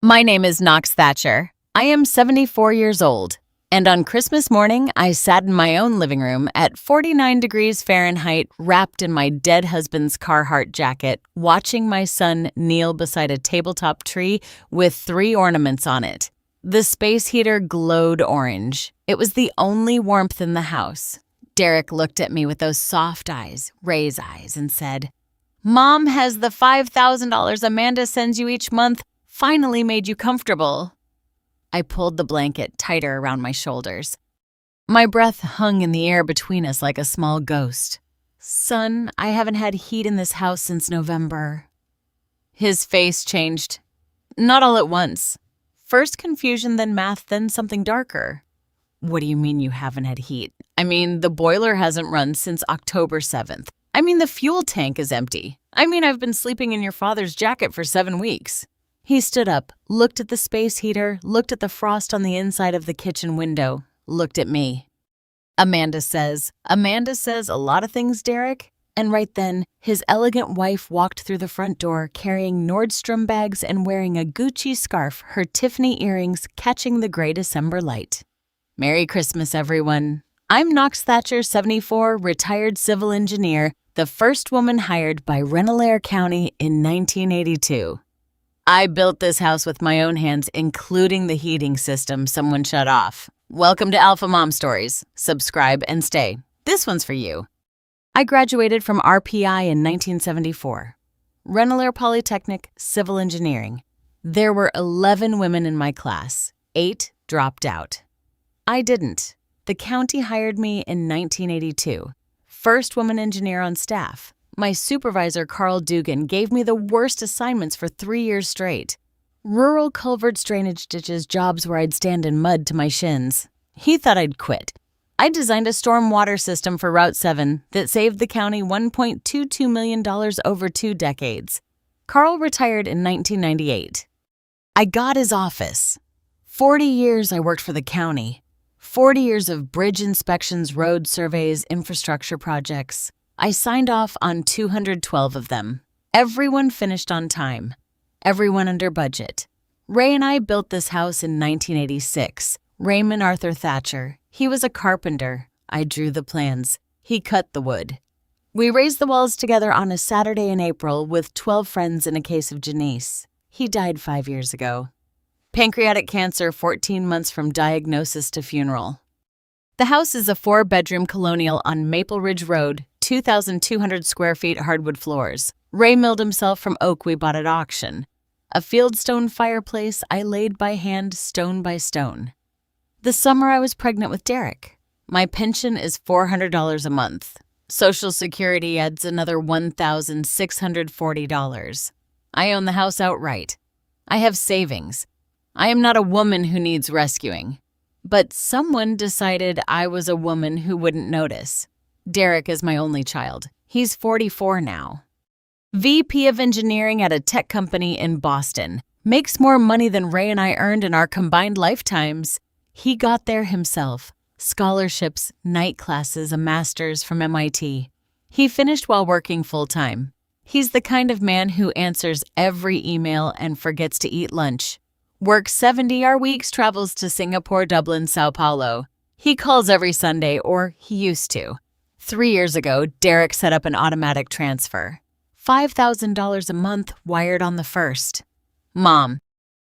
My name is Knox Thatcher. I am 74 years old, and on Christmas morning, I sat in my own living room at 49 degrees Fahrenheit, wrapped in my dead husband's Carhartt jacket, watching my son kneel beside a tabletop tree with 3 ornaments on it. The space heater glowed orange. It was the only warmth in the house. Derek looked at me with those soft eyes, Ray's eyes, and said, "Mom has the $5,000 Amanda sends you each month finally made you comfortable." I pulled the blanket tighter around my shoulders. My breath hung in the air between us like a small ghost. "Son, I haven't had heat in this house since November." His face changed. Not all at once. First confusion, then math, then something darker. "What do you mean you haven't had heat?" "I mean, the boiler hasn't run since October 7th. I mean, the fuel tank is empty. I mean, I've been sleeping in your father's jacket for 7 weeks. He stood up, looked at the space heater, looked at the frost on the inside of the kitchen window, looked at me. Amanda says a lot of things, Derek. And right then, his elegant wife walked through the front door carrying Nordstrom bags and wearing a Gucci scarf, her Tiffany earrings catching the gray December light. Merry Christmas, everyone. I'm Knox Thatcher, 74, retired civil engineer, the first woman hired by Renalair County in 1982. I built this house with my own hands, including the heating system someone shut off. Welcome to Alpha Mom Stories. Subscribe and stay. This one's for you. I graduated from RPI in 1974. Renalair Polytechnic, Civil Engineering. There were 11 women in my class. 8 dropped out. I didn't. The county hired me in 1982. First woman engineer on staff. My supervisor, Carl Dugan, gave me the worst assignments for 3 years straight. Rural culverts, drainage ditches, jobs where I'd stand in mud to my shins. He thought I'd quit. I designed a storm water system for Route 7 that saved the county $1.22 million over 2 decades. Carl retired in 1998. I got his office. 40 years I worked for the county. 40 years of bridge inspections, road surveys, infrastructure projects. I signed off on 212 of them. Everyone finished on time. Everyone under budget. Ray and I built this house in 1986. Raymond Arthur Thatcher. He was a carpenter. I drew the plans. He cut the wood. We raised the walls together on a Saturday in April with 12 friends and a case of Janice. He died 5 years ago. Pancreatic cancer, 14 months from diagnosis to funeral. The house is a 4-bedroom colonial on Maple Ridge Road, 2,200 square feet hardwood floors. Ray milled himself from oak we bought at auction. A fieldstone fireplace I laid by hand, stone by stone. The summer I was pregnant with Derek. My pension is $400 a month. Social Security adds another $1,640. I own the house outright. I have savings. I am not a woman who needs rescuing. But someone decided I was a woman who wouldn't notice. Derek is my only child. He's 44 now. VP of engineering at a tech company in Boston. Makes more money than Ray and I earned in our combined lifetimes. He got there himself. Scholarships, night classes, a master's from MIT. He finished while working full-time. He's the kind of man who answers every email and forgets to eat lunch. Works 70-hour weeks, travels to Singapore, Dublin, Sao Paulo. He calls every Sunday, or he used to. 3 years ago, Derek set up an automatic transfer. $5,000 a month wired on the 1st. Mom,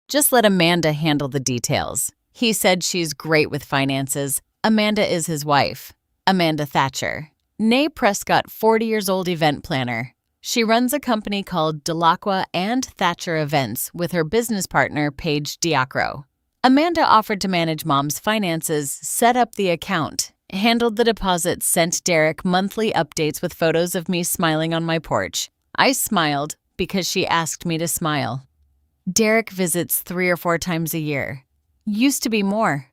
just let Amanda handle the details. He said she's great with finances. Amanda is his wife. Amanda Thatcher. Née Prescott, 40 years old event planner. She runs a company called Delacqua and Thatcher Events with her business partner, Paige Diacro. Amanda offered to manage Mom's finances, set up the account, handled the deposits, sent Derek monthly updates with photos of me smiling on my porch. I smiled because she asked me to smile. Derek visits 3 or 4 times a year. Used to be more.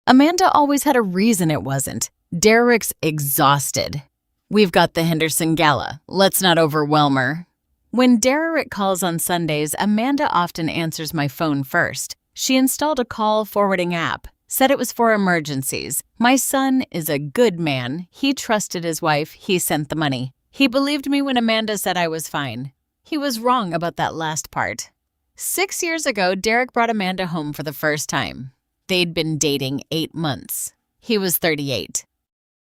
Amanda always had a reason it wasn't. Derek's exhausted. We've got the Henderson Gala. Let's not overwhelm her. When Derek calls on Sundays, Amanda often answers my phone first. She installed a call forwarding app, said it was for emergencies. My son is a good man. He trusted his wife. He sent the money. He believed me when Amanda said I was fine. He was wrong about that last part. 6 years ago, Derek brought Amanda home for the first time. They'd been dating 8 months. He was 38.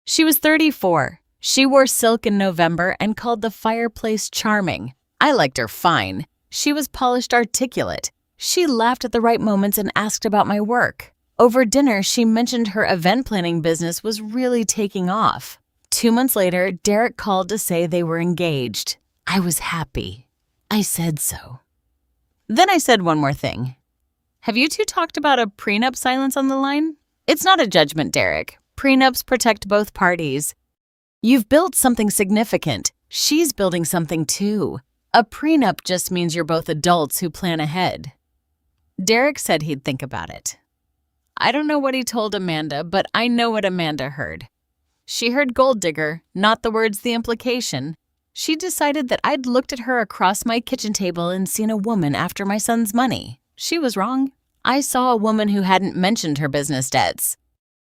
She was 34. She wore silk in November and called the fireplace charming. I liked her fine. She was polished articulate. She laughed at the right moments and asked about my work. Over dinner, she mentioned her event planning business was really taking off. 2 months later, Derek called to say they were engaged. I was happy. I said so. Then I said one more thing. Have you two talked about a prenup silence on the line? It's not a judgment, Derek. Prenups protect both parties. You've built something significant. She's building something too. A prenup just means you're both adults who plan ahead. Derek said he'd think about it. I don't know what he told Amanda, but I know what Amanda heard. She heard gold digger, not the words, the implication. She decided that I'd looked at her across my kitchen table and seen a woman after my son's money. She was wrong. I saw a woman who hadn't mentioned her business debts.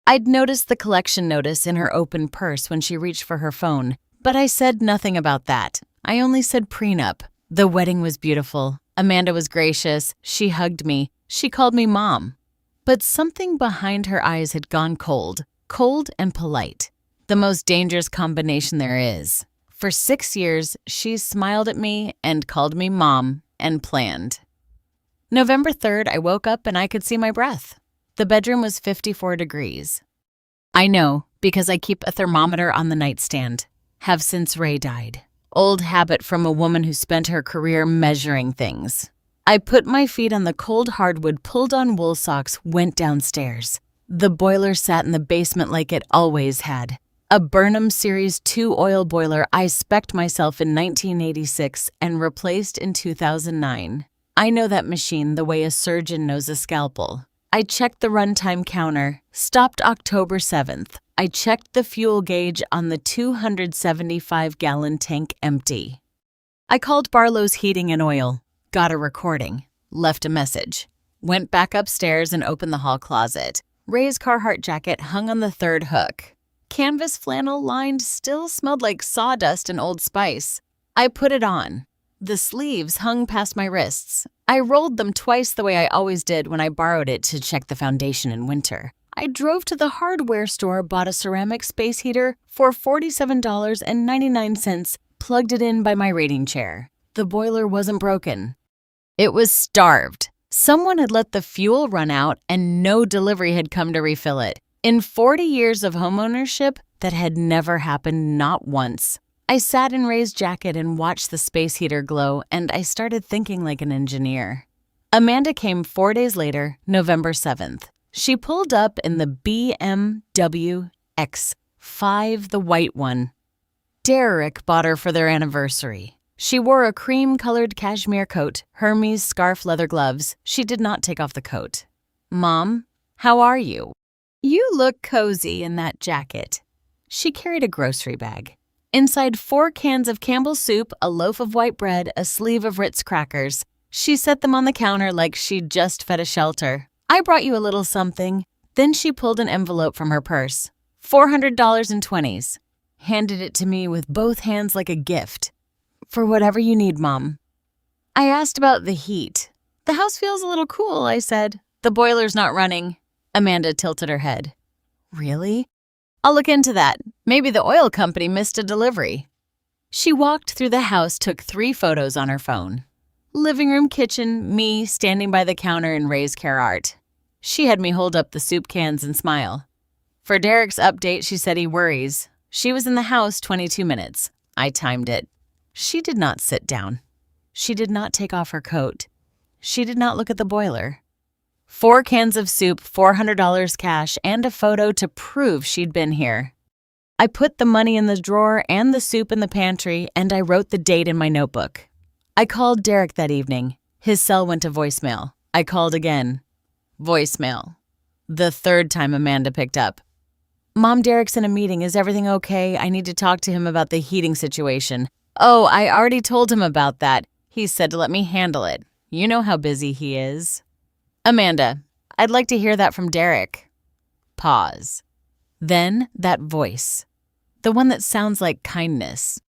I'd noticed the collection notice in her open purse when she reached for her phone, but I said nothing about that. I only said prenup. The wedding was beautiful. Amanda was gracious. She hugged me. She called me Mom. But something behind her eyes had gone cold and polite. The most dangerous combination there is. For 6 years, she smiled at me and called me Mom and planned. November 3rd, I woke up and I could see my breath. The bedroom was 54 degrees. I know, because I keep a thermometer on the nightstand. Have since Ray died. Old habit from a woman who spent her career measuring things. I put my feet on the cold hardwood, pulled on wool socks, went downstairs. The boiler sat in the basement like it always had. A Burnham Series 2 oil boiler I spec'd myself in 1986 and replaced in 2009. I know that machine the way a surgeon knows a scalpel. I checked the runtime counter, stopped October 7th. I checked the fuel gauge on the 275-gallon tank empty. I called Barlow's Heating and Oil, got a recording, left a message, went back upstairs and opened the hall closet. Ray's Carhartt jacket hung on the third hook. Canvas flannel lined still smelled like sawdust and Old Spice. I put it on. The sleeves hung past my wrists. I rolled them twice the way I always did when I borrowed it to check the foundation in winter. I drove to the hardware store, bought a ceramic space heater for $47.99, plugged it in by my reading chair. The boiler wasn't broken. It was starved. Someone had let the fuel run out and no delivery had come to refill it. In 40 years of homeownership, that had never happened, not once. I sat in Ray's jacket and watched the space heater glow, and I started thinking like an engineer. Amanda came 4 days later, November 7th. She pulled up in the BMW X5, the white one. Derek bought her for their anniversary. She wore a cream-colored cashmere coat, Hermes scarf leather gloves. She did not take off the coat. Mom, how are you? You look cozy in that jacket. She carried a grocery bag. Inside 4 cans of Campbell's soup, a loaf of white bread, a sleeve of Ritz crackers. She set them on the counter like she'd just fed a shelter. I brought you a little something. Then she pulled an envelope from her purse. $400 in 20s. Handed it to me with both hands like a gift. For whatever you need, Mom. I asked about the heat. The house feels a little cool, I said. The boiler's not running. Amanda tilted her head. Really? I'll look into that. Maybe the oil company missed a delivery. She walked through the house, took 3 photos on her phone. Living room, kitchen, me standing by the counter in Ray's Carhartt. She had me hold up the soup cans and smile. For Derek's update, she said he worries. She was in the house 22 minutes. I timed it. She did not sit down. She did not take off her coat. She did not look at the boiler. 4 cans of soup, $400 cash, and a photo to prove she'd been here. I put the money in the drawer and the soup in the pantry, and I wrote the date in my notebook. I called Derek that evening. His cell went to voicemail. I called again. Voicemail. The 3rd time Amanda picked up. Mom, Derek's in a meeting. Is everything okay? I need to talk to him about the heating situation. Oh, I already told him about that. He said to let me handle it. You know how busy he is. Amanda, I'd like to hear that from Derek. Pause. Then that voice. The one that sounds like kindness,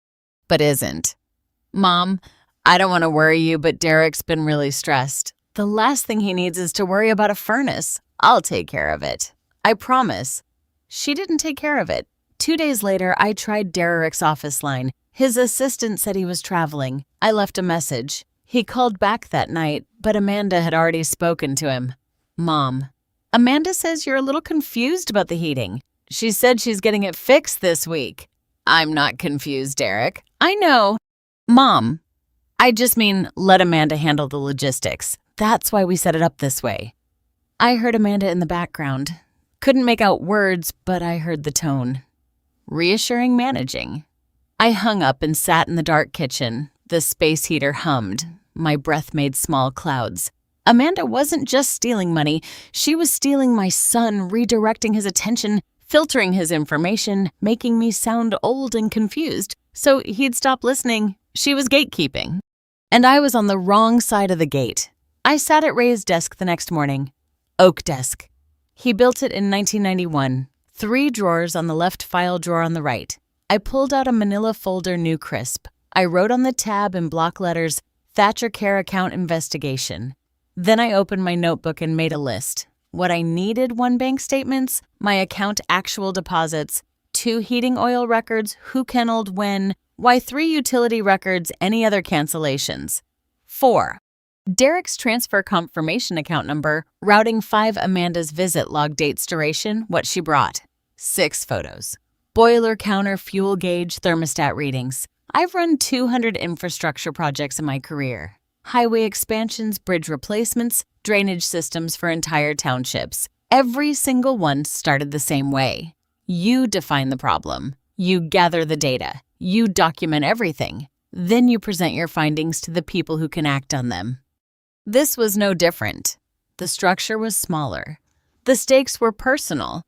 but isn't. Mom, I don't want to worry you, but Derek's been really stressed. The last thing he needs is to worry about a furnace. I'll take care of it. I promise. She didn't take care of it. 2 days later, I tried Derek's office line. His assistant said he was traveling. I left a message. He called back that night, but Amanda had already spoken to him. Mom, Amanda says you're a little confused about the heating. She said she's getting it fixed this week. I'm not confused, Derek. I know. Mom, I just mean let Amanda handle the logistics. That's why we set it up this way. I heard Amanda in the background. Couldn't make out words, but I heard the tone. Reassuring managing. I hung up and sat in the dark kitchen. The space heater hummed. My breath made small clouds. Amanda wasn't just stealing money. She was stealing my son, redirecting his attention, filtering his information, making me sound old and confused. So he'd stop listening. She was gatekeeping. And I was on the wrong side of the gate. I sat at Ray's desk the next morning. Oak desk. He built it in 1991. 3 drawers on the left, file drawer on the right. I pulled out a manila folder, new crisp. I wrote on the tab in block letters, Thatcher Care Account Investigation. Then I opened my notebook and made a list. What I needed: 1 bank statements, my account actual deposits, 2 heating oil records, who kenneled when, why 3 utility records, any other cancellations. 4. Derek's transfer confirmation account number, routing 5 Amanda's visit log, dates, duration, what she brought. 6 photos. Boiler counter, fuel gauge, thermostat readings. I've run 200 infrastructure projects in my career. Highway expansions, bridge replacements, drainage systems for entire townships. Every single one started the same way. You define the problem. You gather the data. You document everything. Then you present your findings to the people who can act on them. This was no different. The structure was smaller. The stakes were personal,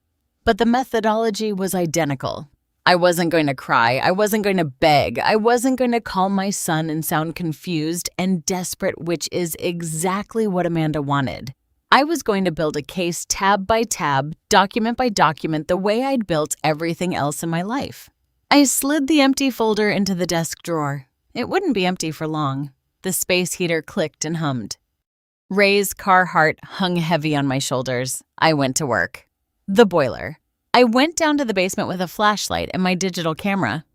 but the methodology was identical. I wasn't going to cry. I wasn't going to beg. I wasn't going to call my son and sound confused and desperate, which is exactly what Amanda wanted. I was going to build a case tab by tab, document by document, the way I'd built everything else in my life. I slid the empty folder into the desk drawer. It wouldn't be empty for long. The space heater clicked and hummed. Ray's Carhartt hung heavy on my shoulders. I went to work. The boiler. I went down to the basement with a flashlight and my digital camera.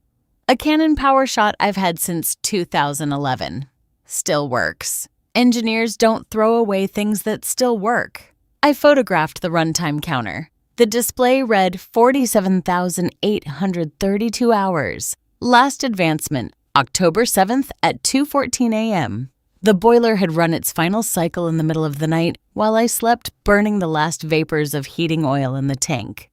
A Canon PowerShot I've had since 2011. Still works. Engineers don't throw away things that still work. I photographed the runtime counter. The display read 47,832 hours. Last advancement, October 7th at 2:14 a.m. The boiler had run its final cycle in the middle of the night while I slept, burning the last vapors of heating oil in the tank.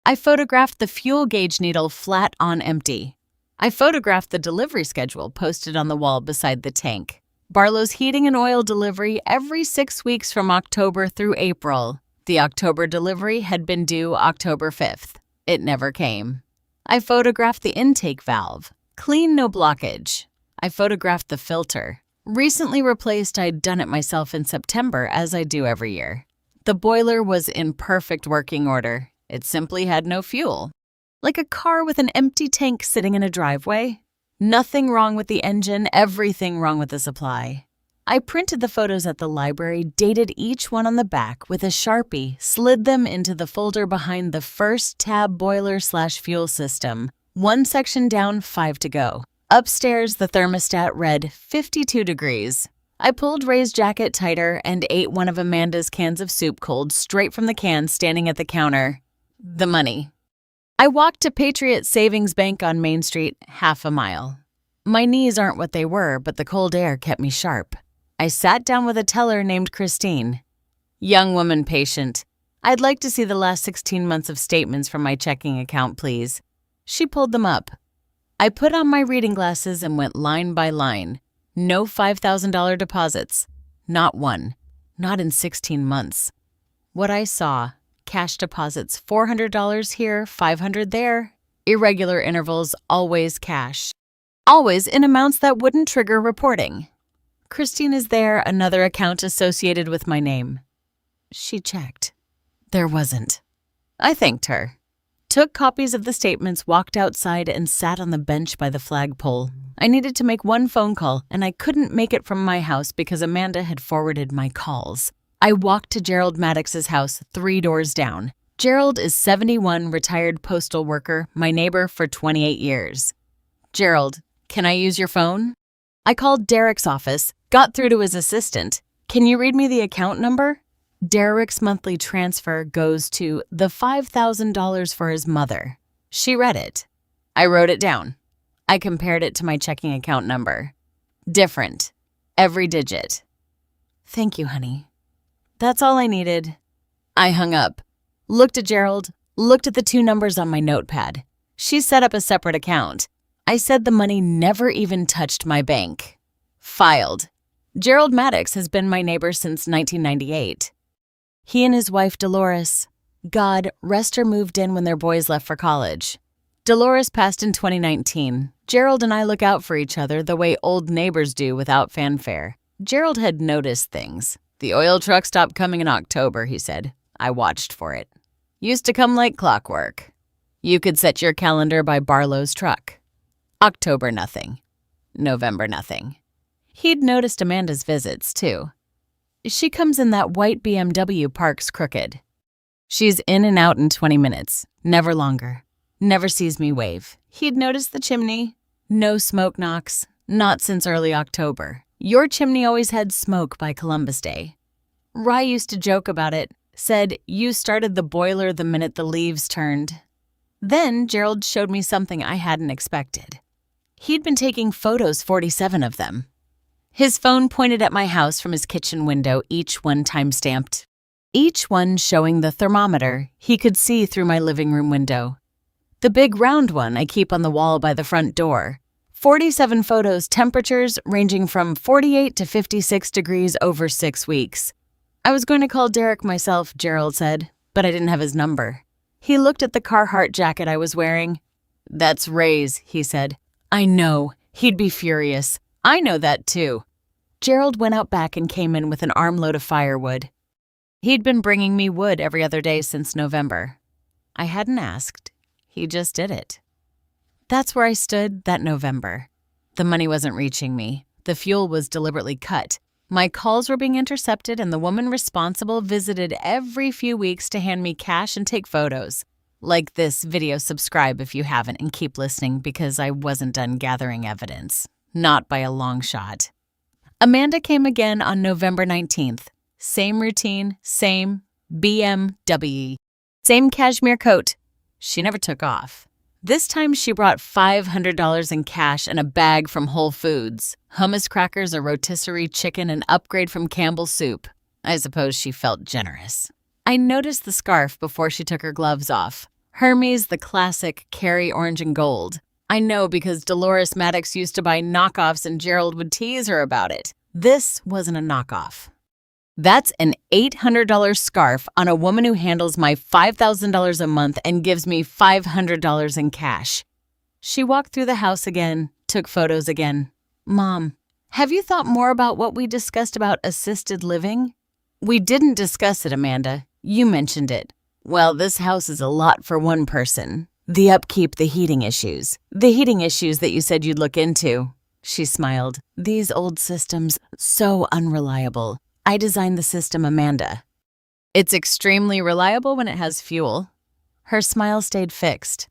I photographed the fuel gauge needle flat on empty. I photographed the delivery schedule posted on the wall beside the tank. Barlow's heating and oil delivery every 6 weeks from October through April. The October delivery had been due October 5th. It never came. I photographed the intake valve. Clean, no blockage. I photographed the filter. Recently replaced, I'd done it myself in September, as I do every year. The boiler was in perfect working order. It simply had no fuel. Like a car with an empty tank sitting in a driveway. Nothing wrong with the engine, everything wrong with the supply. I printed the photos at the library, dated each one on the back with a Sharpie, slid them into the folder behind the first tab boiler/fuel system. 1 section down, 5 to go. Upstairs, the thermostat read 52 degrees. I pulled Ray's jacket tighter and ate one of Amanda's cans of soup cold straight from the can standing at the counter. The money. I walked to Patriot Savings Bank on Main Street, half a mile. My knees aren't what they were, but the cold air kept me sharp. I sat down with a teller named Christine. Young woman patient. I'd like to see the last 16 months of statements from my checking account, please. She pulled them up. I put on my reading glasses and went line by line. No $5,000 deposits. Not one. Not in 16 months. What I saw: cash deposits, $400 here, $500 there. Irregular intervals, always cash. Always in amounts that wouldn't trigger reporting. Christine, is there another account associated with my name? She checked. There wasn't. I thanked her. Took copies of the statements, walked outside, and sat on the bench by the flagpole. I needed to make one phone call, and I couldn't make it from my house because Amanda had forwarded my calls. I walked to Gerald Maddox's house 3 doors down. Gerald is 71, retired postal worker, my neighbor for 28 years. Gerald, can I use your phone? I called Derek's office, got through to his assistant. Can you read me the account number? Derek's monthly transfer goes to the $5,000 for his mother. She read it. I wrote it down. I compared it to my checking account number. Different. Every digit. Thank you, honey. That's all I needed. I hung up. Looked at Gerald, looked at the 2 numbers on my notepad. She set up a separate account. I said the money never even touched my bank. Filed. Gerald Maddox has been my neighbor since 1998. He and his wife Dolores, God rest her, moved in when their boys left for college. Dolores passed in 2019. Gerald and I look out for each other the way old neighbors do without fanfare. Gerald had noticed things. The oil truck stopped coming in October, he said. I watched for it. Used to come like clockwork. You could set your calendar by Barlow's truck. October, nothing. November, nothing. He'd noticed Amanda's visits, too. She comes in that white BMW parks crooked. She's in and out in 20 minutes, never longer. Never sees me wave. He'd noticed the chimney. No smoke knocks, not since early October. Your chimney always had smoke by Columbus Day. Rye used to joke about it, said you started the boiler the minute the leaves turned. Then Gerald showed me something I hadn't expected. He'd been taking photos, 47 of them. His phone pointed at my house from his kitchen window, each one time-stamped. Each one showing the thermometer he could see through my living room window. The big round one I keep on the wall by the front door. 47 photos, temperatures ranging from 48 to 56 degrees over 6 weeks. I was going to call Derek myself, Gerald said, but I didn't have his number. He looked at the Carhartt jacket I was wearing. That's Ray's, he said. I know. He'd be furious. I know that too. Gerald went out back and came in with an armload of firewood. He'd been bringing me wood every other day since November. I hadn't asked. He just did it. That's where I stood that November. The money wasn't reaching me. The fuel was deliberately cut. My calls were being intercepted, and the woman responsible visited every few weeks to hand me cash and take photos. Like this video, subscribe if you haven't, and keep listening because I wasn't done gathering evidence. Not by a long shot. Amanda came again on November 19th. Same routine, same BMW. Same cashmere coat. She never took off. This time she brought $500 in cash and a bag from Whole Foods, hummus crackers, a rotisserie chicken, and upgrade from Campbell's Soup. I suppose she felt generous. I noticed the scarf before she took her gloves off. Hermes, the classic Carrie orange and gold. I know because Dolores Maddox used to buy knockoffs and Gerald would tease her about it. This wasn't a knockoff. That's an $800 scarf on a woman who handles my $5,000 a month and gives me $500 in cash. She walked through the house again, took photos again. Mom, have you thought more about what we discussed about assisted living? We didn't discuss it, Amanda. You mentioned it. Well, this house is a lot for one person. The upkeep, the heating issues. The heating issues that you said you'd look into. She smiled. These old systems, so unreliable. I designed the system, Amanda. It's extremely reliable when it has fuel. Her smile stayed fixed.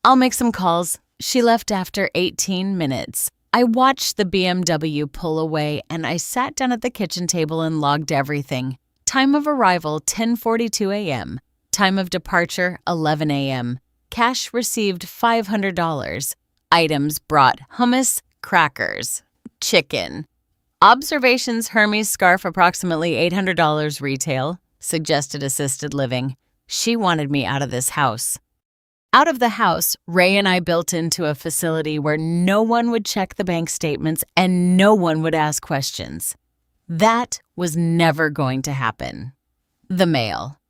I'll make some calls. She left after 18 minutes. I watched the BMW pull away and I sat down at the kitchen table and logged everything. Time of arrival, 10:42 a.m. Time of departure, 11 a.m. Cash received $500. Items brought hummus, crackers, chicken. Observations, Hermes scarf, approximately $800 retail, suggested assisted living. She wanted me out of this house. Out of the house, Ray and I built into a facility where no one would check the bank statements and no one would ask questions. That was never going to happen. The mail.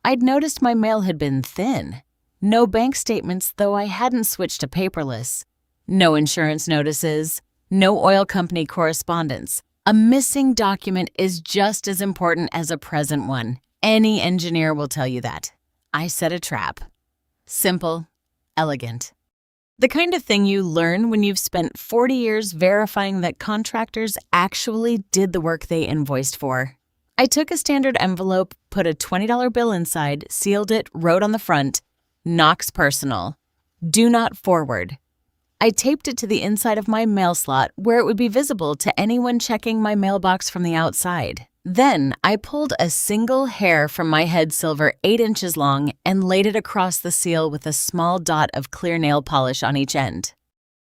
I'd noticed my mail had been thin. No bank statements, though I hadn't switched to paperless. No insurance notices. No oil company correspondence. A missing document is just as important as a present one. Any engineer will tell you that. I set a trap. Simple, elegant. The kind of thing you learn when you've spent 40 years verifying that contractors actually did the work they invoiced for. I took a standard envelope, put a $20 bill inside, sealed it, wrote on the front, Knox Personal. Do not forward. I taped it to the inside of my mail slot where it would be visible to anyone checking my mailbox from the outside. Then I pulled a single hair from my head silver 8 inches long and laid it across the seal with a small dot of clear nail polish on each end.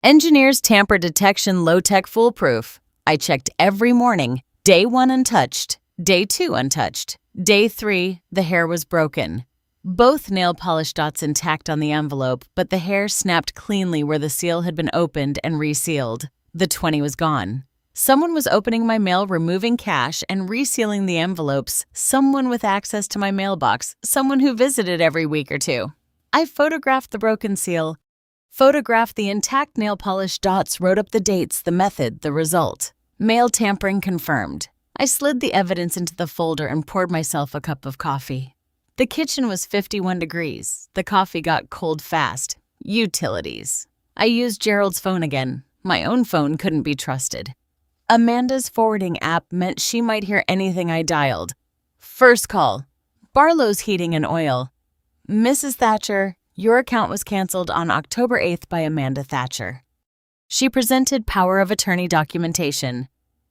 Engineers tamper detection low-tech foolproof. I checked every morning, day 1 untouched, day 2 untouched, day 3 the hair was broken. Both nail polish dots intact on the envelope, but the hair snapped cleanly where the seal had been opened and resealed. The 20 was gone. Someone was opening my mail, removing cash, and resealing the envelopes. Someone with access to my mailbox. Someone who visited every week or 2. I photographed the broken seal, photographed the intact nail polish dots, wrote up the dates, the method, the result. Mail tampering confirmed. I slid the evidence into the folder and poured myself a cup of coffee. The kitchen was 51 degrees. The coffee got cold fast. Utilities. I used Gerald's phone again. My own phone couldn't be trusted. Amanda's forwarding app meant she might hear anything I dialed. First call. Barlow's Heating and Oil. Mrs. Thatcher, your account was canceled on October 8th by Amanda Thatcher. She presented power of attorney documentation.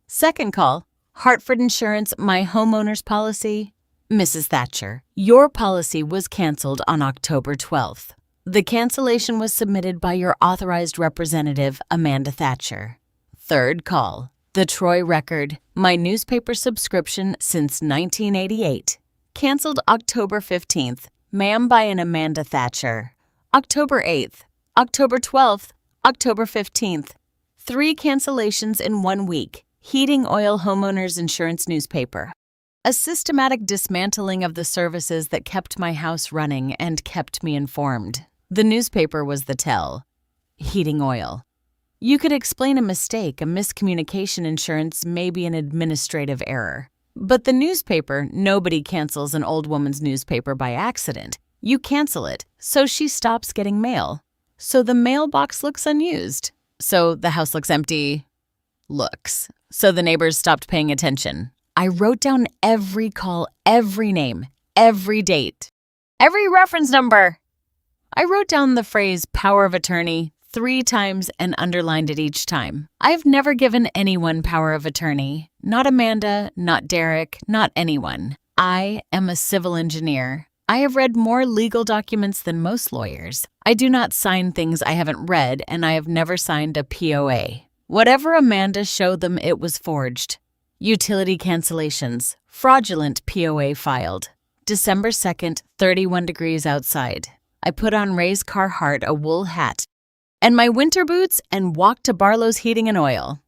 Second call. Hartford Insurance, my homeowner's policy. Mrs. Thatcher, your policy was canceled on October 12th. The cancellation was submitted by your authorized representative, Amanda Thatcher. Third call. The Troy Record, my newspaper subscription since 1988. Canceled October 15th. Ma'am by an Amanda Thatcher. October 8th. October 12th. October 15th. 3 cancellations in 1 week. Heating Oil Homeowners Insurance newspaper. A systematic dismantling of the services that kept my house running and kept me informed. The newspaper was the tell. Heating oil. You could explain a mistake, a miscommunication insurance, maybe an administrative error. But the newspaper, nobody cancels an old woman's newspaper by accident. You cancel it, so she stops getting mail. So the mailbox looks unused. So the house looks empty. So the neighbors stopped paying attention. I wrote down every call, every name, every date, every reference number. I wrote down the phrase power of attorney 3 times and underlined it each time. I've never given anyone power of attorney. Not Amanda, not Derek, not anyone. I am a civil engineer. I have read more legal documents than most lawyers. I do not sign things I haven't read, and I have never signed a POA. Whatever Amanda showed them, it was forged. Utility cancellations. Fraudulent POA filed. December 2nd, 31 degrees outside. I put on Ray's Carhartt, a wool hat, and my winter boots and walked to Barlow's Heating and Oil.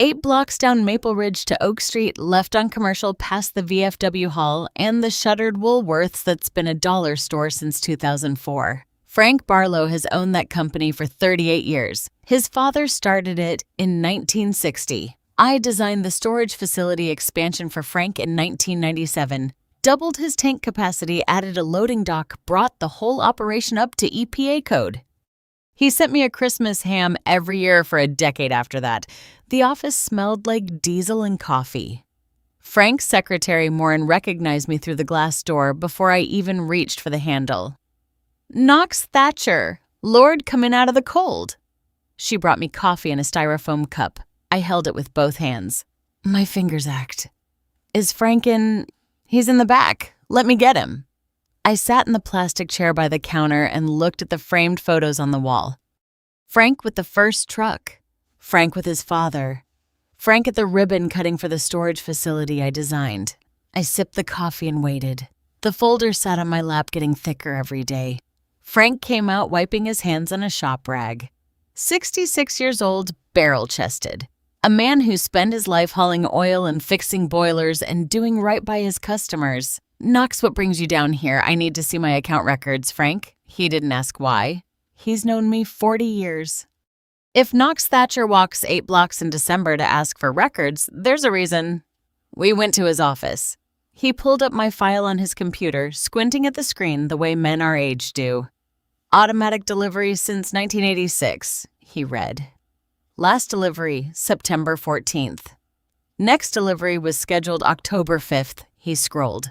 8 blocks down Maple Ridge to Oak Street, left on Commercial past the VFW Hall and the shuttered Woolworths that's been a dollar store since 2004. Frank Barlow has owned that company for 38 years. His father started it in 1960. I designed the storage facility expansion for Frank in 1997, doubled his tank capacity, added a loading dock, brought the whole operation up to EPA code. He sent me a Christmas ham every year for a decade after that. The office smelled like diesel and coffee. Frank's secretary, Maureen, recognized me through the glass door before I even reached for the handle. Knox Thatcher, Lord coming out of the cold. She brought me coffee in a styrofoam cup. I held it with both hands. My fingers ached. Is Frank in? He's in the back. Let me get him. I sat in the plastic chair by the counter and looked at the framed photos on the wall. Frank with the first truck. Frank with his father. Frank at the ribbon cutting for the storage facility I designed. I sipped the coffee and waited. The folder sat on my lap, getting thicker every day. Frank came out wiping his hands on a shop rag. 66 years old, barrel-chested. A man who spent his life hauling oil and fixing boilers and doing right by his customers. Knox, what brings you down here? I need to see my account records, Frank. He didn't ask why. He's known me 40 years. If Knox Thatcher walks 8 blocks in December to ask for records, there's a reason. We went to his office. He pulled up my file on his computer, squinting at the screen the way men our age do. Automatic delivery since 1986, he read. Last delivery, September 14th. Next delivery was scheduled October 5th, he scrolled.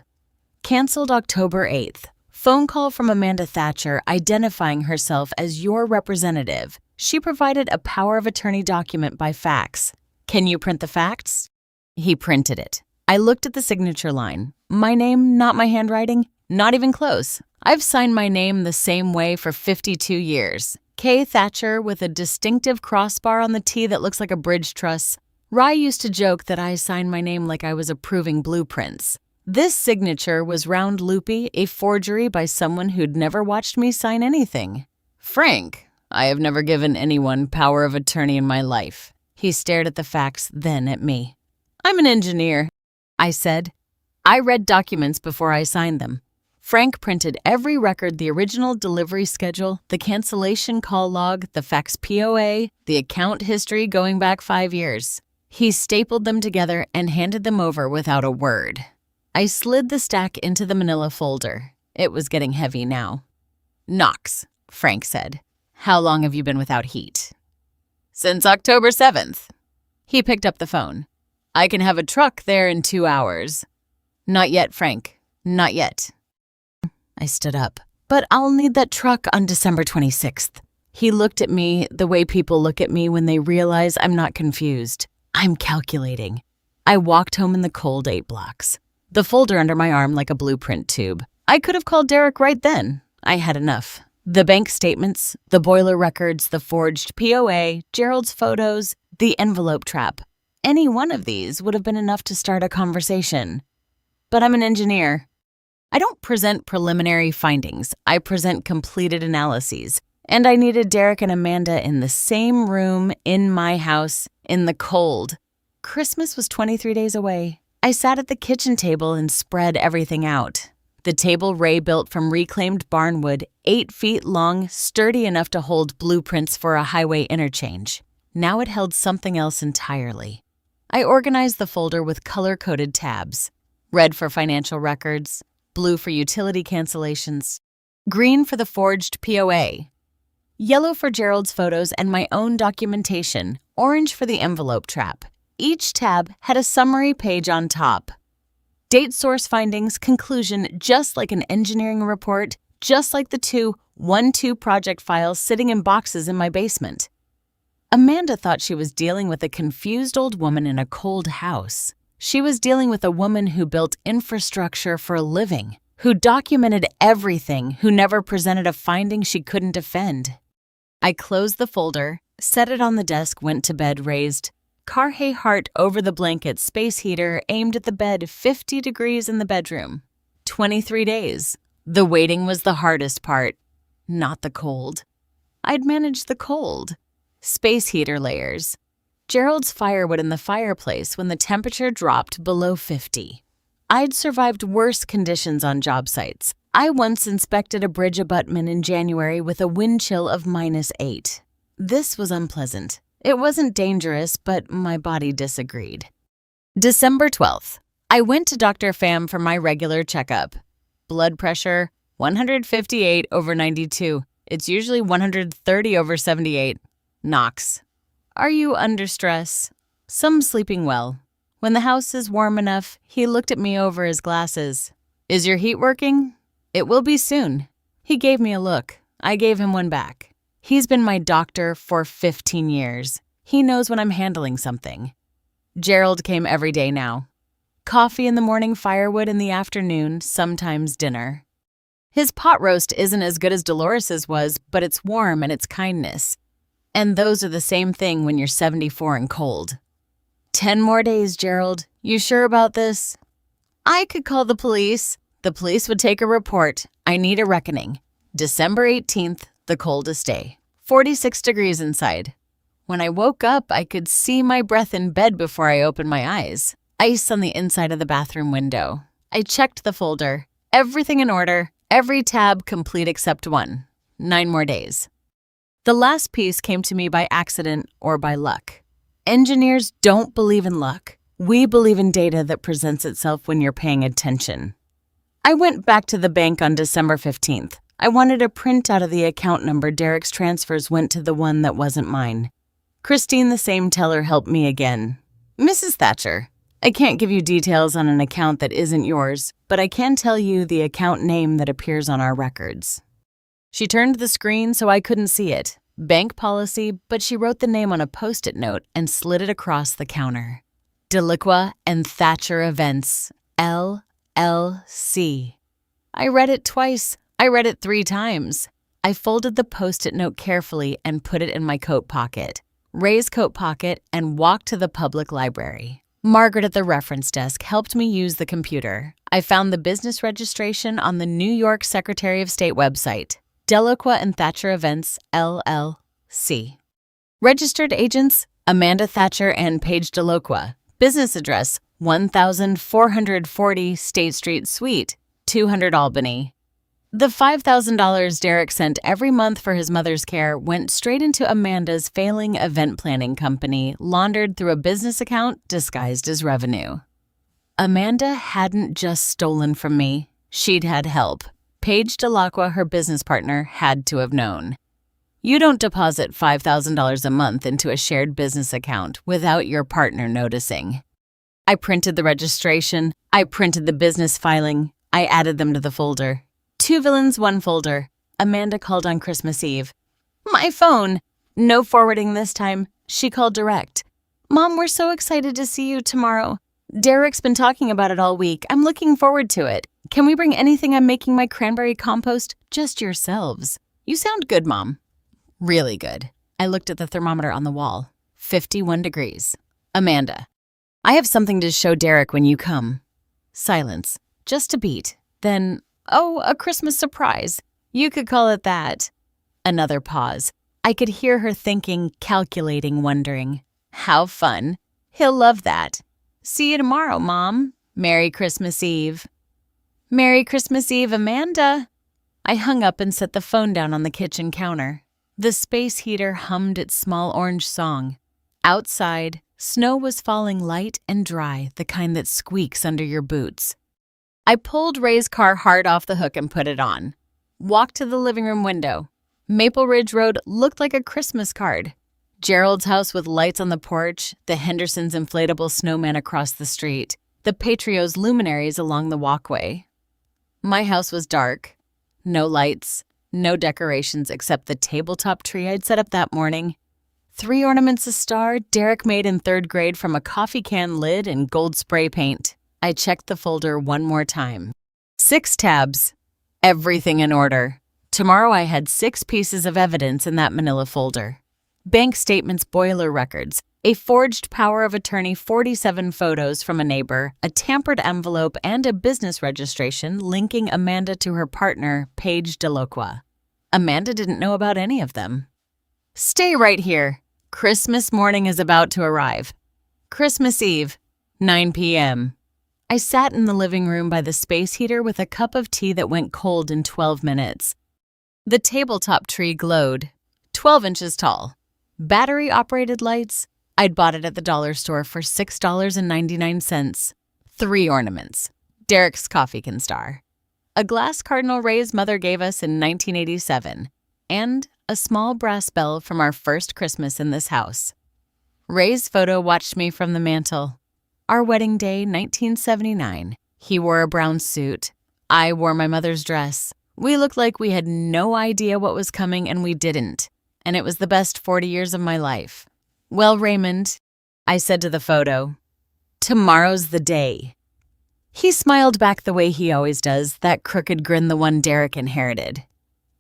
Canceled October 8th. Phone call from Amanda Thatcher identifying herself as your representative. She provided a power of attorney document by fax. Can you print the fax? He printed it. I looked at the signature line. My name, not my handwriting, not even close. I've signed my name the same way for 52 years. K. Thatcher with a distinctive crossbar on the T that looks like a bridge truss. Rye used to joke that I signed my name like I was approving blueprints. This signature was round loopy, a forgery by someone who'd never watched me sign anything. Frank, I have never given anyone power of attorney in my life. He stared at the fax, then at me. I'm an engineer, I said. I read documents before I signed them. Frank printed every record, the original delivery schedule, the cancellation call log, the fax POA, the account history going back 5 years. He stapled them together and handed them over without a word. I slid the stack into the manila folder. It was getting heavy now. Knox, Frank said. How long have you been without heat? Since October 7th. He picked up the phone. I can have a truck there in 2 hours. Not yet, Frank. Not yet. I stood up. But I'll need that truck on December 26th. He looked at me the way people look at me when they realize I'm not confused. I'm calculating. I walked home in the cold 8 blocks. The folder under my arm like a blueprint tube. I could have called Derek right then. I had enough. The bank statements, the boiler records, the forged POA, Gerald's photos, the envelope trap. Any one of these would have been enough to start a conversation. But I'm an engineer. I don't present preliminary findings. I present completed analyses. And I needed Derek and Amanda in the same room, in my house, in the cold. Christmas was 23 days away. I sat at the kitchen table and spread everything out. The table Ray built from reclaimed barnwood, 8 feet long, sturdy enough to hold blueprints for a highway interchange. Now it held something else entirely. I organized the folder with color-coded tabs. Red for financial records, blue for utility cancellations, green for the forged POA, yellow for Gerald's photos and my own documentation, orange for the envelope trap. Each tab had a summary page on top. Date, source, findings, conclusion, just like an engineering report, just like the 2 1-2 project files sitting in boxes in my basement. Amanda thought she was dealing with a confused old woman in a cold house. She was dealing with a woman who built infrastructure for a living, who documented everything, who never presented a finding she couldn't defend. I closed the folder, set it on the desk, went to bed raised. Carhay heart over the blanket, space heater aimed at the bed, 50 degrees in the bedroom. 23 days. The waiting was the hardest part, not the cold. I'd managed the cold. Space heater layers. Gerald's firewood in the fireplace when the temperature dropped below 50. I'd survived worse conditions on job sites. I once inspected a bridge abutment in January with a wind chill of -8. This was unpleasant. It wasn't dangerous, but my body disagreed. December 12th. I went to Dr. Pham for my regular checkup. Blood pressure, 158/92. It's usually 130/78. Knox. Are you under stress? Some sleeping well. When the house is warm enough, he looked at me over his glasses. Is your heat working? It will be soon. He gave me a look. I gave him one back. He's been my doctor for 15 years. He knows when I'm handling something. Gerald came every day now. Coffee in the morning, firewood in the afternoon, sometimes dinner. His pot roast isn't as good as Dolores's was, but it's warm and it's kindness. And those are the same thing when you're 74 and cold. 10 more days, Gerald. You sure about this? I could call the police. The police would take a report. I need a reckoning. December 18th, the coldest day. 46 degrees inside. When I woke up, I could see my breath in bed before I opened my eyes. Ice on the inside of the bathroom window. I checked the folder. Everything in order. Every tab complete except one. 9 more days. The last piece came to me by accident or by luck. Engineers don't believe in luck. We believe in data that presents itself when you're paying attention. I went back to the bank on December 15th. I wanted a printout of the account number Derek's transfers went to the one that wasn't mine. Christine, the same teller, helped me again. Mrs. Thatcher, I can't give you details on an account that isn't yours, but I can tell you the account name that appears on our records. She turned the screen so I couldn't see it. Bank policy, but she wrote the name on a Post-it note and slid it across the counter. Deliqua and Thatcher Events, LLC. I read it twice. I read it 3 times. I folded the Post-it note carefully and put it in my coat pocket, Ray's coat pocket, and walked to the public library. Margaret at the reference desk helped me use the computer. I found the business registration on the New York Secretary of State website, Deliqua and Thatcher Events, LLC. Registered agents, Amanda Thatcher and Paige Deliqua. Business address, 1440 State Street Suite, 200 Albany. The $5,000 Derek sent every month for his mother's care went straight into Amanda's failing event planning company, laundered through a business account disguised as revenue. Amanda hadn't just stolen from me. She'd had help. Paige Deliqua, her business partner, had to have known. You don't deposit $5,000 a month into a shared business account without your partner noticing. I printed the registration. I printed the business filing. I added them to the folder. 2 villains, 1 folder. Amanda called on Christmas Eve. My phone. No forwarding this time. She called direct. Mom, we're so excited to see you tomorrow. Derek's been talking about it all week. I'm looking forward to it. Can we bring anything I'm making my cranberry compost? Just yourselves. You sound good, Mom. Really good. I looked at the thermometer on the wall. 51 degrees. Amanda. I have something to show Derek when you come. Silence. Just a beat. Then, oh, a Christmas surprise. You could call it that. Another pause. I could hear her thinking, calculating, wondering. How fun. He'll love that. See you tomorrow, Mom. Merry Christmas Eve. Merry Christmas Eve, Amanda. I hung up and set the phone down on the kitchen counter. The space heater hummed its small orange song. Outside, snow was falling light and dry, the kind that squeaks under your boots. I pulled Ray's car hard off the hook and put it on. Walked to the living room window. Maple Ridge Road looked like a Christmas card. Gerald's house with lights on the porch, the Hendersons' inflatable snowman across the street, the Patriot's luminaries along the walkway. My house was dark. No lights, no decorations except the tabletop tree I'd set up that morning. 3 ornaments a star Derek made in 3rd grade from a coffee can lid and gold spray paint. I checked the folder one more time. 6 tabs. Everything in order. Tomorrow I had 6 pieces of evidence in that manila folder. Bank statements, boiler records, a forged power of attorney, 47 photos from a neighbor, a tampered envelope, and a business registration linking Amanda to her partner, Paige Deliqua. Amanda didn't know about any of them. Stay right here. Christmas morning is about to arrive. Christmas Eve, 9 p.m. I sat in the living room by the space heater with a cup of tea that went cold in 12 minutes. The tabletop tree glowed, 12 inches tall. Battery-operated lights. I'd bought it at the dollar store for $6.99. 3 ornaments. Derek's coffee can star. A glass cardinal Ray's mother gave us in 1987. And a small brass bell from our first Christmas in this house. Ray's photo watched me from the mantel. Our wedding day, 1979. He wore a brown suit. I wore my mother's dress. We looked like we had no idea what was coming, and we didn't. And it was the best 40 years of my life. Well, Raymond, I said to the photo, tomorrow's the day. He smiled back the way he always does, that crooked grin the one Derek inherited.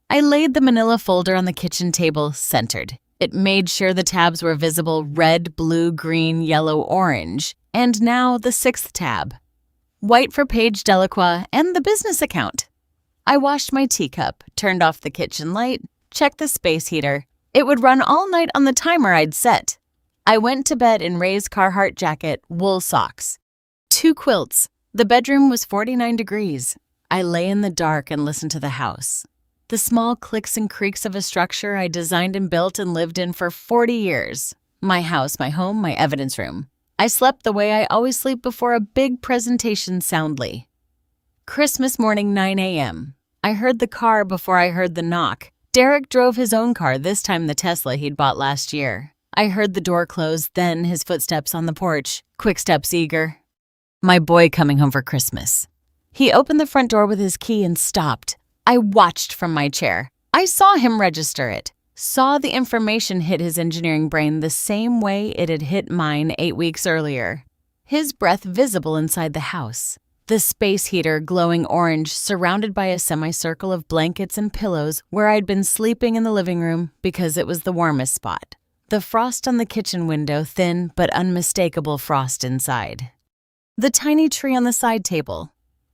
I laid the manila folder on the kitchen table, centered. It made sure the tabs were visible: red, blue, green, yellow, orange. And now the 6th tab. White for Paige Deliqua and the business account. I washed my teacup, turned off the kitchen light, checked the space heater. It would run all night on the timer I'd set. I went to bed in Ray's Carhartt jacket, wool socks. 2 quilts. The bedroom was 49 degrees. I lay in the dark and listened to the house. The small clicks and creaks of a structure I designed and built and lived in for 40 years. My house, my home, my evidence room. I slept the way I always sleep before a big presentation soundly. Christmas morning, 9 a.m. I heard the car before I heard the knock. Derek drove his own car, this time the Tesla he'd bought last year. I heard the door close, then his footsteps on the porch. Quick steps, eager. My boy coming home for Christmas. He opened the front door with his key and stopped. I watched from my chair. I saw him register it. Saw the information hit his engineering brain the same way it had hit mine 8 weeks earlier. His breath visible inside the house. The space heater glowing orange surrounded by a semicircle of blankets and pillows where I'd been sleeping in the living room because it was the warmest spot. The frost on the kitchen window, thin but unmistakable frost inside. The tiny tree on the side table.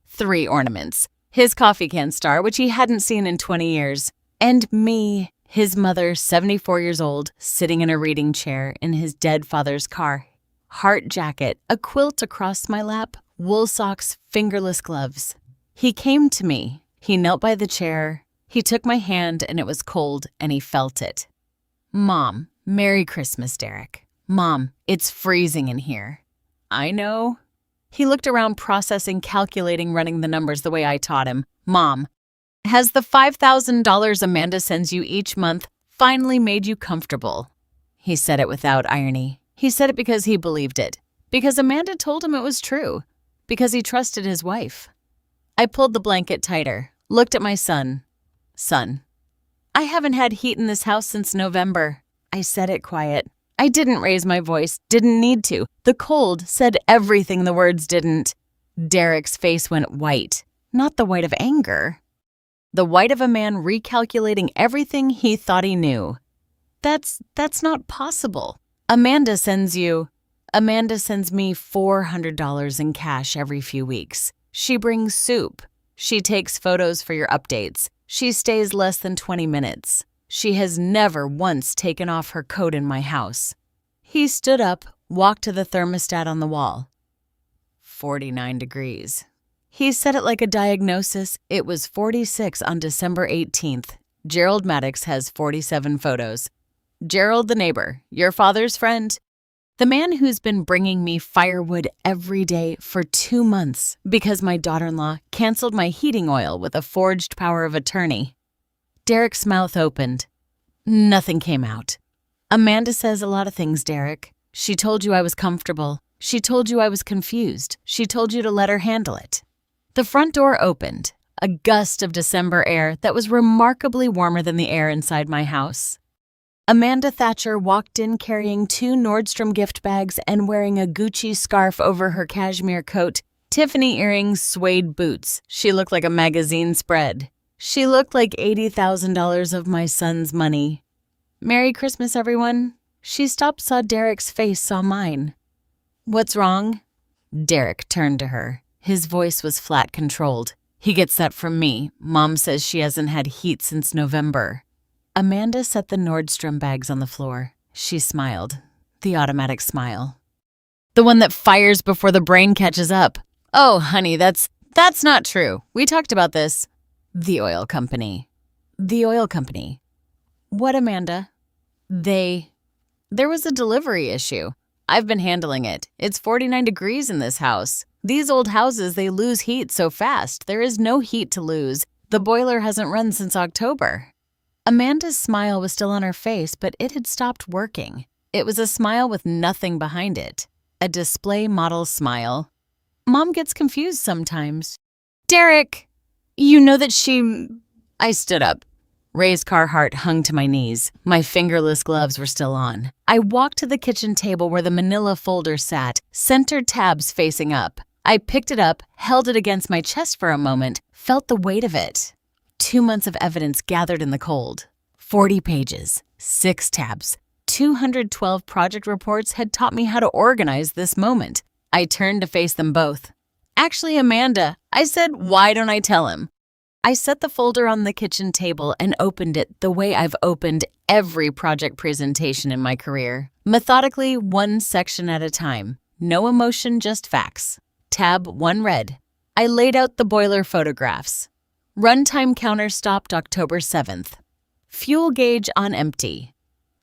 3 ornaments. His coffee can star, which he hadn't seen in 20 years. And me, his mother, 74 years old, sitting in a reading chair in his dead father's car. Heart jacket, a quilt across my lap, wool socks, fingerless gloves. He came to me. He knelt by the chair. He took my hand and it was cold and he felt it. Mom, Merry Christmas, Derek. Mom, it's freezing in here. I know. He looked around processing, calculating, running the numbers the way I taught him. Mom, has the $5,000 Amanda sends you each month finally made you comfortable? He said it without irony. He said it because he believed it. Because Amanda told him it was true. Because he trusted his wife. I pulled the blanket tighter, looked at my son. Son, I haven't had heat in this house since November. I said it quiet. I didn't raise my voice, didn't need to. The cold said everything the words didn't. Derek's face went white, not the white of anger. The white of a man recalculating everything he thought he knew. That's not possible. Amanda sends me $400 in cash every few weeks. She brings soup. She takes photos for your updates. She stays less than 20 minutes. She has never once taken off her coat in my house. He stood up, walked to the thermostat on the wall. 49 degrees. He said it like a diagnosis. It was 46 on December 18th. Gerald Maddox has 47 photos. Gerald the neighbor, your father's friend. The man who's been bringing me firewood every day for 2 months because my daughter-in-law canceled my heating oil with a forged power of attorney. Derek's mouth opened. Nothing came out. Amanda says a lot of things, Derek. She told you I was comfortable. She told you I was confused. She told you to let her handle it. The front door opened, a gust of December air that was remarkably warmer than the air inside my house. Amanda Thatcher walked in carrying 2 Nordstrom gift bags and wearing a Gucci scarf over her cashmere coat, Tiffany earrings, suede boots. She looked like a magazine spread. She looked like $80,000 of my son's money. Merry Christmas, everyone. She stopped, saw Derek's face, saw mine. What's wrong? Derek turned to her. His voice was flat, controlled. He gets that from me. Mom says she hasn't had heat since November. Amanda set the Nordstrom bags on the floor. She smiled. The automatic smile. The one that fires before the brain catches up. Oh, honey, that's not true. We talked about this. The oil company. The oil company. What, Amanda? There was a delivery issue. I've been handling it. It's 49 degrees in this house. These old houses, they lose heat so fast. There is no heat to lose. The boiler hasn't run since October. Amanda's smile was still on her face, but it had stopped working. It was a smile with nothing behind it. A display model smile. Mom gets confused sometimes. Derek! You know that she... I stood up. Ray's Carhartt hung to my knees. My fingerless gloves were still on. I walked to the kitchen table where the manila folder sat, centered tabs facing up. I picked it up, held it against my chest for a moment, felt the weight of it. 2 months of evidence gathered in the cold. 40 pages, 6 tabs. 212 project reports had taught me how to organize this moment. I turned to face them both. Actually, Amanda, I said, why don't I tell him? I set the folder on the kitchen table and opened it the way I've opened every project presentation in my career. Methodically, 1 section at a time. No emotion, just facts. Tab 1 read. I laid out the boiler photographs. Runtime counter stopped October 7th. Fuel gauge on empty.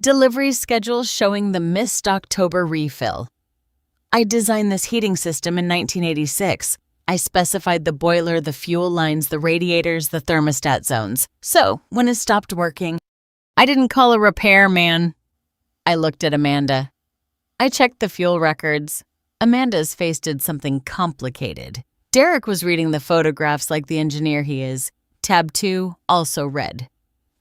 Delivery schedule showing the missed October refill. I designed this heating system in 1986. I specified the boiler, the fuel lines, the radiators, the thermostat zones. So, when it stopped working, I didn't call a repairman. I looked at Amanda. I checked the fuel records. Amanda's face did something complicated. Derek was reading the photographs like the engineer he is. Tab 2 also read.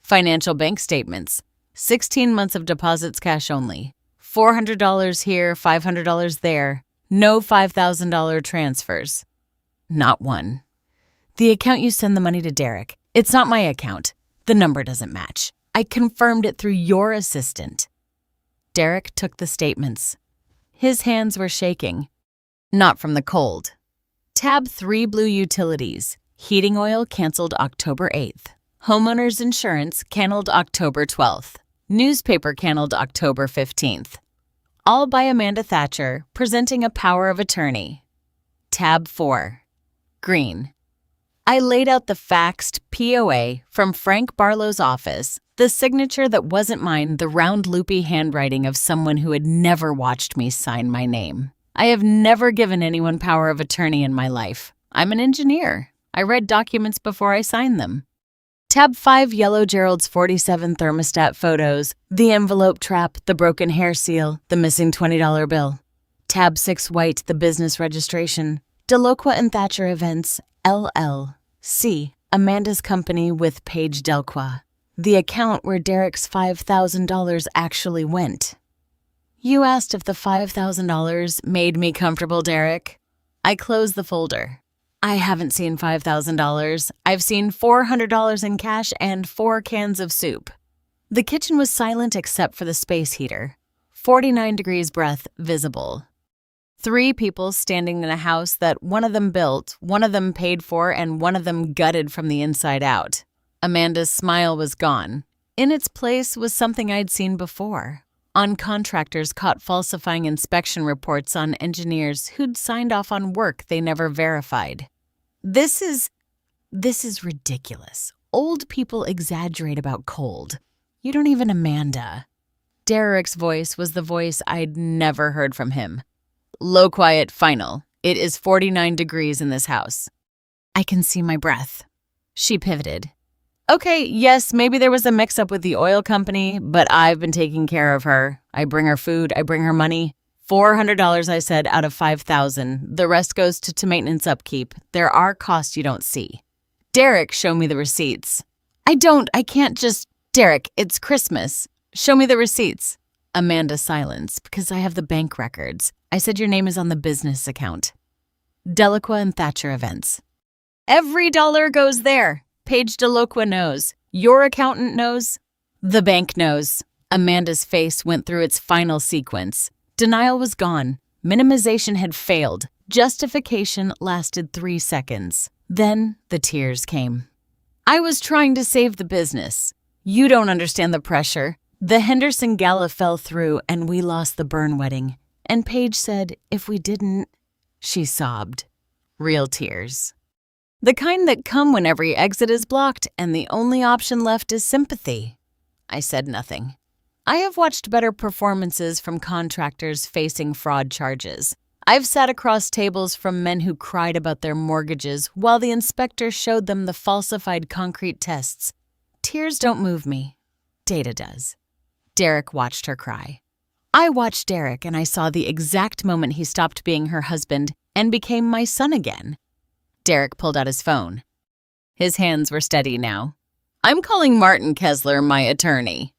Financial bank statements. 16 months of deposits cash only. $400 here, $500 there. No $5,000 transfers. Not one. The account you send the money to Derek. It's not my account. The number doesn't match. I confirmed it through your assistant. Derek took the statements. His hands were shaking. Not from the cold. Tab 3 blue utilities. Heating oil canceled October 8th. Homeowners insurance canceled October 12th. Newspaper canceled October 15th. All by Amanda Thatcher, presenting a power of attorney. Tab 4. Green. I laid out the faxed POA from Frank Barlow's office, the signature that wasn't mine, the round loopy handwriting of someone who had never watched me sign my name. I have never given anyone power of attorney in my life. I'm an engineer. I read documents before I signed them. Tab 5 Yellow Gerald's 47 thermostat photos, the envelope trap, the broken hair seal, the missing $20 bill. Tab 6 White the business registration. Delocqua and Thatcher Events, LLC, Amanda's company with Paige Delqua. The account where Derek's $5,000 actually went. You asked if the $5,000 made me comfortable, Derek. I closed the folder. I haven't seen $5,000. I've seen $400 in cash and 4 cans of soup. The kitchen was silent except for the space heater. 49 degrees breath visible. 3 people standing in a house that one of them built, one of them paid for, and one of them gutted from the inside out. Amanda's smile was gone. In its place was something I'd seen before. On contractors caught falsifying inspection reports on engineers who'd signed off on work they never verified. This is ridiculous. Old people exaggerate about cold. You don't even Amanda. Derek's voice was the voice I'd never heard from him. Low quiet final. It is 49 degrees in this house. I can see my breath. She pivoted. Okay, yes, maybe there was a mix-up with the oil company, but I've been taking care of her. I bring her food, I bring her money. $400, I said, out of $5,000. The rest goes to maintenance upkeep. There are costs you don't see. Derek, show me the receipts. I can't just... Derek, it's Christmas. Show me the receipts. Amanda silenced, because I have the bank records. I said your name is on the business account. Delacqua and Thatcher Events. Every dollar goes there. Paige Delacqua knows. Your accountant knows. The bank knows. Amanda's face went through its final sequence. Denial was gone. Minimization had failed. Justification lasted 3 seconds. Then the tears came. I was trying to save the business. You don't understand the pressure. The Henderson Gala fell through and we lost the Byrne wedding. And Paige said, if we didn't, she sobbed. Real tears. The kind that come when every exit is blocked and the only option left is sympathy. I said nothing. I have watched better performances from contractors facing fraud charges. I've sat across tables from men who cried about their mortgages while the inspector showed them the falsified concrete tests. Tears don't move me. Data does. Derek watched her cry. I watched Derek and I saw the exact moment he stopped being her husband and became my son again. Derek pulled out his phone. His hands were steady now. I'm calling Martin Kessler my attorney.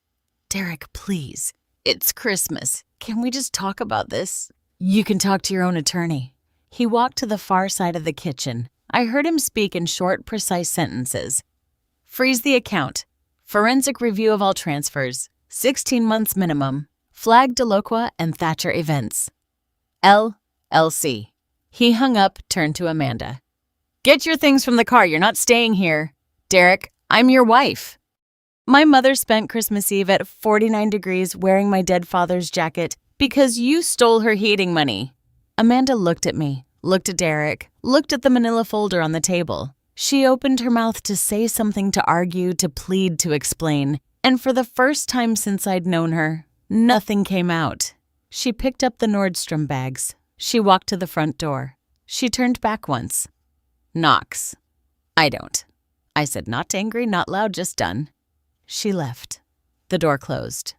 Derek, please. It's Christmas. Can we just talk about this? You can talk to your own attorney. He walked to the far side of the kitchen. I heard him speak in short, precise sentences. Freeze the account. Forensic review of all transfers. 16 months minimum. Flag Delacqua and Thatcher Events. LLC. He hung up, turned to Amanda. Get your things from the car. You're not staying here. Derek, I'm your wife. My mother spent Christmas Eve at 49 degrees wearing my dead father's jacket because you stole her heating money. Amanda looked at me, looked at Derek, looked at the manila folder on the table. She opened her mouth to say something, to argue, to plead, to explain. And for the first time since I'd known her, nothing came out. She picked up the Nordstrom bags. She walked to the front door. She turned back once. Knocks. I don't. I said, not angry, not loud, just done. She left. The door closed.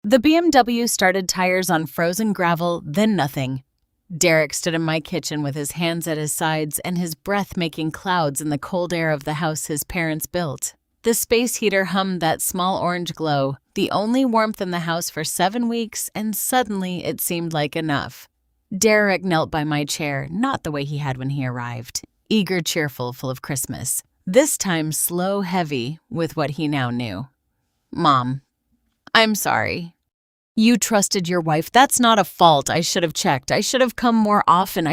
The BMW started tires on frozen gravel, then nothing. Derek stood in my kitchen with his hands at his sides and his breath making clouds in the cold air of the house his parents built. The space heater hummed that small orange glow, the only warmth in the house for 7 weeks, and suddenly it seemed like enough. Derek knelt by my chair, not the way he had when he arrived. Eager, cheerful, full of Christmas. This time slow, heavy, with what he now knew. Mom, I'm sorry. You trusted your wife. That's not a fault. I should have checked. I should have come more often.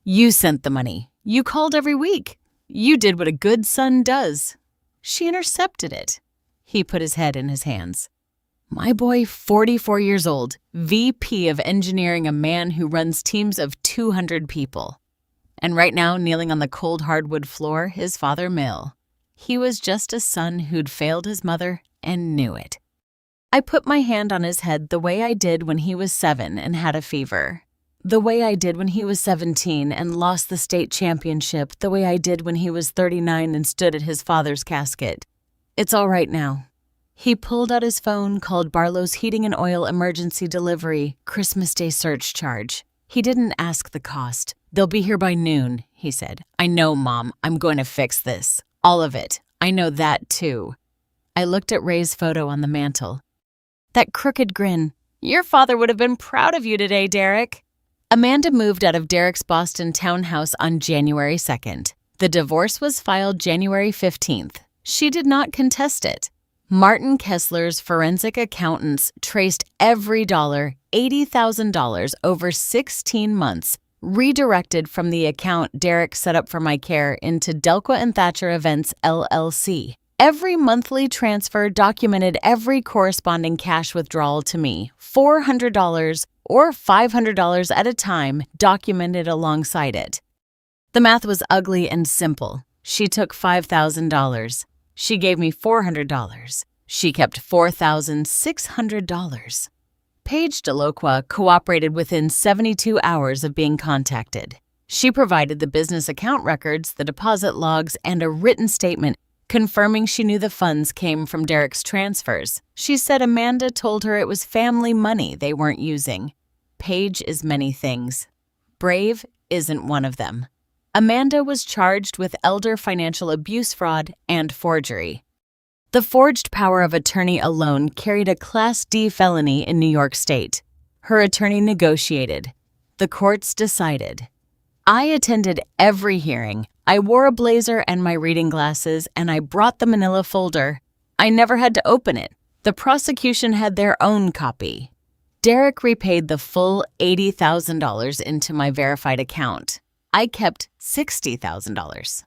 You sent the money. You called every week. You did what a good son does. She intercepted it. He put his head in his hands. My boy, 44 years old, VP of engineering, a man who runs teams of 200 people. And right now, kneeling on the cold hardwood floor, his father, Mill. He was just a son who'd failed his mother and knew it. I put my hand on his head the way I did when he was 7 and had a fever. The way I did when he was 17 and lost the state championship. The way I did when he was 39 and stood at his father's casket. It's all right now. He pulled out his phone, called Barlow's Heating and Oil emergency delivery, Christmas Day search charge. He didn't ask the cost. They'll be here by noon, he said. I know, Mom. I'm going to fix this. All of it. I know that, too. I looked at Ray's photo on the mantel. That crooked grin. Your father would have been proud of you today, Derek. Amanda moved out of Derek's Boston townhouse on January 2nd. The divorce was filed January 15th. She did not contest it. Martin Kessler's forensic accountants traced every dollar, $80,000 over 16 months, redirected from the account Derek set up for my care into Delqua and Thatcher Events, LLC. Every monthly transfer documented every corresponding cash withdrawal to me, $400 or $500 at a time, documented alongside it. The math was ugly and simple. She took $5,000. She gave me $400. She kept $4,600. Paige DeLoqua cooperated within 72 hours of being contacted. She provided the business account records, the deposit logs, and a written statement confirming she knew the funds came from Derek's transfers. She said Amanda told her it was family money they weren't using. Paige is many things. Brave isn't one of them. Amanda was charged with elder financial abuse fraud and forgery. The forged power of attorney alone carried a Class D felony in New York State. Her attorney negotiated. The courts decided. I attended every hearing. I wore a blazer and my reading glasses, and I brought the manila folder. I never had to open it. The prosecution had their own copy. Derek repaid the full $80,000 into my verified account. I kept $60,000.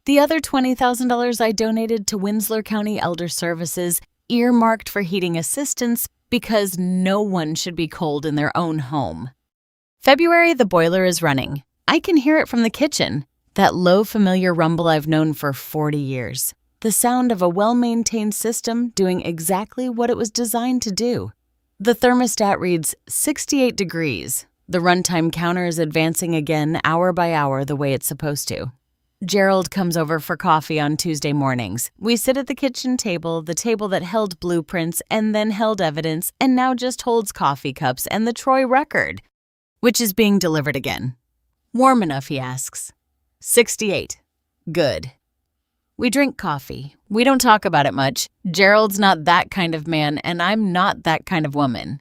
The other $20,000 I donated to Winslow County Elder Services, earmarked for heating assistance because no one should be cold in their own home. February, the boiler is running. I can hear it from the kitchen. That low, familiar rumble I've known for 40 years. The sound of a well-maintained system doing exactly what it was designed to do. The thermostat reads 68 degrees. The runtime counter is advancing again hour by hour the way it's supposed to. Gerald comes over for coffee on Tuesday mornings. We sit at the kitchen table, the table that held blueprints and then held evidence and now just holds coffee cups and the Troy record, which is being delivered again. Warm enough, he asks. 68. Good. We drink coffee. We don't talk about it much. Gerald's not that kind of man, and I'm not that kind of woman.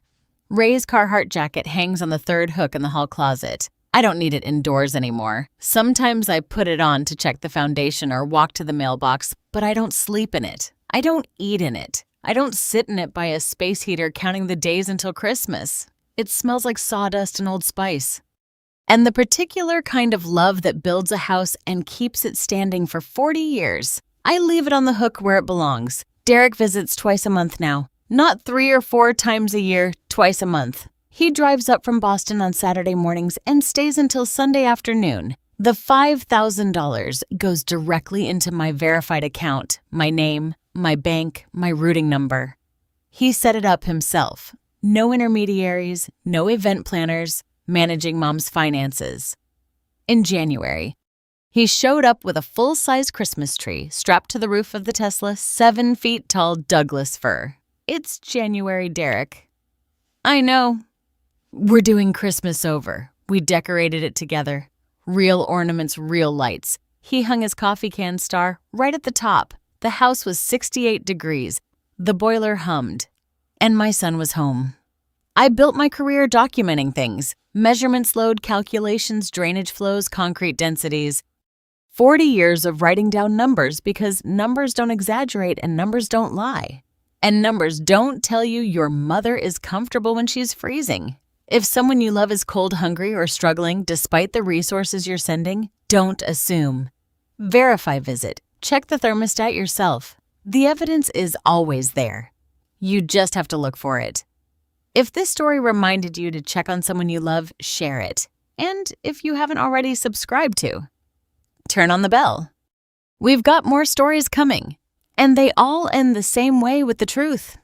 Ray's Carhartt jacket hangs on the third hook in the hall closet. I don't need it indoors anymore. Sometimes I put it on to check the foundation or walk to the mailbox, but I don't sleep in it. I don't eat in it. I don't sit in it by a space heater counting the days until Christmas. It smells like sawdust and Old Spice. And the particular kind of love that builds a house and keeps it standing for 40 years. I leave it on the hook where it belongs. Derek visits twice a month now. Not 3 or 4 times a year, twice a month. He drives up from Boston on Saturday mornings and stays until Sunday afternoon. The $5,000 goes directly into my verified account, my name, my bank, my routing number. He set it up himself. No intermediaries, no event planners, managing Mom's finances. In January, He showed up with a full-size Christmas tree strapped to the roof of the Tesla 7 feet tall Douglas fir. It's January, Derek. I know. We're doing Christmas over. We decorated it together. Real ornaments, real lights. He hung his coffee can star right at the top. The house was 68 degrees. The boiler hummed. And my son was home. I built my career documenting things. Measurements, load calculations, drainage flows, concrete densities. 40 years of writing down numbers because numbers don't exaggerate and numbers don't lie. And numbers don't tell you your mother is comfortable when she's freezing. If someone you love is cold, hungry, or struggling despite the resources you're sending, don't assume. Verify visit. Check the thermostat yourself. The evidence is always there. You just have to look for it. If this story reminded you to check on someone you love, share it. And if you haven't already subscribed to, turn on the bell. We've got more stories coming, and they all end the same way with the truth.